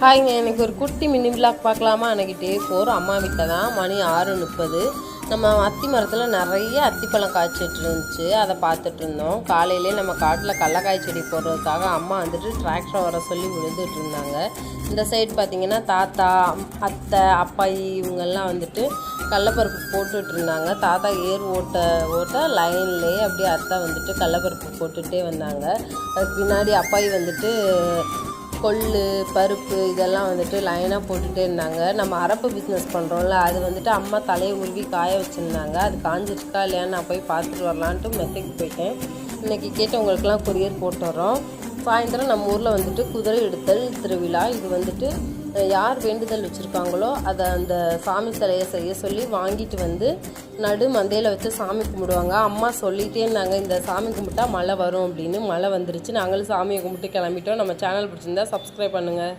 ஹாய்ங்க, எனக்கு ஒரு குட்டி மினி விளாக் பார்க்கலாமா? அன்றைக்கி டே 4 அம்மா வீட்டில் தான். மணி 6:30. நம்ம அத்தி மரத்தில் நிறைய அத்திப்பழம் காய்ச்சிட்டு இருந்துச்சு. அதை பார்த்துட்டு இருந்தோம். காலையிலே நம்ம காட்டில் கடலக்காய் செடி போடுறதுக்காக அம்மா வந்துட்டு டிராக்டரை வர சொல்லி விழுந்துட்டு இருந்தாங்க. இந்த சைடு பார்த்திங்கன்னா தாத்தா, அத்தை, அப்பாயி இவங்கெல்லாம் வந்துட்டு கடலப்பருப்பு போட்டுட்டு இருந்தாங்க. தாத்தா ஏர் ஓட்ட லைன்லேயே அப்படியே அத்தை வந்துட்டு கடலப்பருப்பு போட்டுகிட்டே வந்தாங்க. அதுக்கு பின்னாடி அப்பாயி வந்துட்டு கொள்ளு, பருப்பு இதெல்லாம் வந்துட்டு லைனாக போட்டுகிட்டே இருந்தாங்க. நம்ம அரப்பு பிஸ்னஸ் பண்ணுறோம்ல, அது வந்துட்டு அம்மா தலையை உருவி காய வச்சுருந்தாங்க. அது காஞ்சிருக்கா இல்லையான்னு நான் போய் பார்த்துட்டு வரலான்ட்டு மெத்தைக்கு போயிட்டேன். இன்றைக்கி கேட்டவங்களுக்கெல்லாம் கொரியர் போட்டு வரோம். சாயந்தரம் நம்ம ஊரில் வந்துட்டு குதிரை எடுத்தல் திருவிழா. இது வந்துட்டு யார் வேண்டுதல் வச்சுருக்காங்களோ அதை அந்த சாமி சிலையை செய்ய சொல்லி வாங்கிட்டு வந்து நடு மந்தையில் வச்சு சாமி கும்பிடுவாங்க. அம்மா சொல்லிகிட்டே இருந்தாங்க, இந்த சாமி கும்பிட்டா மழை வரும் அப்படின்னு. மழை வந்துருச்சு. நாங்களும் சாமியை கும்பிட்டு கிளம்பிட்டோம். நம்ம சேனல் பிடிச்சிருந்தா சப்ஸ்கிரைப் பண்ணுங்கள்.